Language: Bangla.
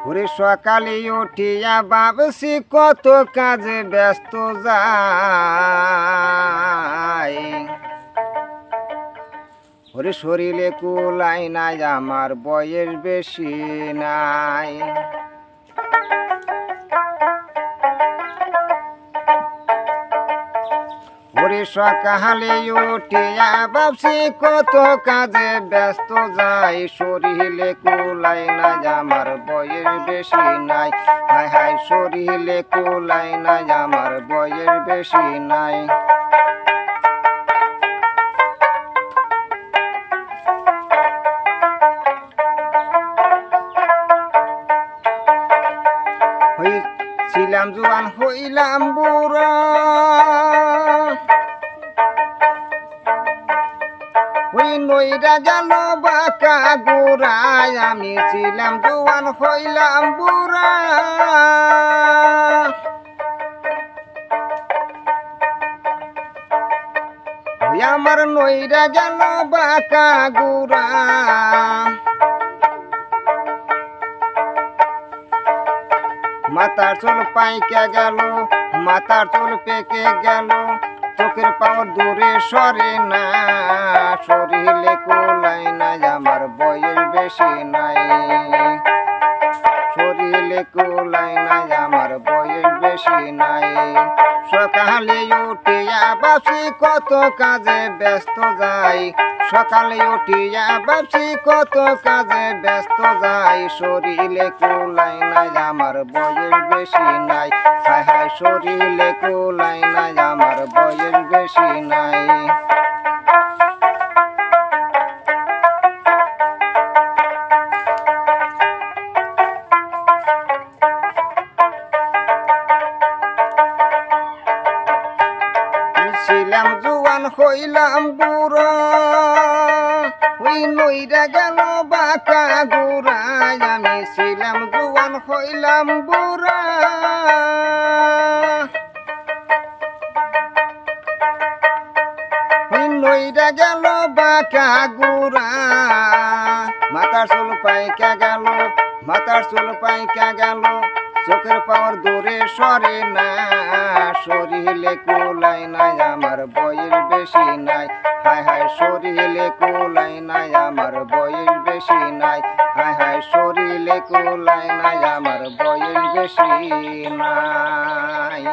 ওরে সকালে উঠিয়া ভাবছি কত কাজে ব্যস্ত যাই, ওরে শরীরে কুলাই নাই আমার বয়স বেশি নাই। ওরে সকালে উঠিয়া ভাবছি কত কাজে ব্যস্ত যাই, শরীরে কুলাই নাই আমার বয়স বেশি নাই। হায় হায় শরীরে কুলাই নাই আমার বয়স বেশি নাই। ছিলাম জোয়ান হইলাম বুড়া, ওই নইরা গেল বাঁকা গোড়ায়। আমি ছিলাম জোয়ান হইলাম বুড়া, ওই আমার নইরা গেল বাঁকা গোড়া। মাথার চুল পাইকে গেল, মাথার চুল পেকে গেল, চোখের পাওয়ার দূরে সরে না, শরীরে কুলাই নাই আমার বয়স বেশি নাই। শরীরে কুলাই নাই আমার বয়স বেশি নাই। সকালে উঠিয়া ভাবছি কত কাজে ব্যস্ত যাই, সকালে উঠিয়া ভাবছি কত কাজে ব্যস্ত যাই, শরীরে কুলাই নাই আমার বয়স বেশি নাই। হায় হায় শরীরে কুলাই নাই আমার বয়স বেশি নাই। ছিলাম জোয়ান হইলাম বুড়া, ওই নইরা গেল বাঁকা গোড়ায়। আমি ছিলাম জোয়ান হইলাম বুড়া, ওই নইরা গেল বাঁকা গোড়া। মাথার চুল পাইকা গেল, মাথার চুল পাইকা গেল, চোখের পাওয়ার দূরে সরে না, শরীরে কুলাই নাই আমার বয়স বেশি নাই। হায় হায় শরীরে কুলাই নাই আমার বয়স বেশি নাই। হায় হায় শরীরে কুলাই নাই আমার বয়স বেশি নাই।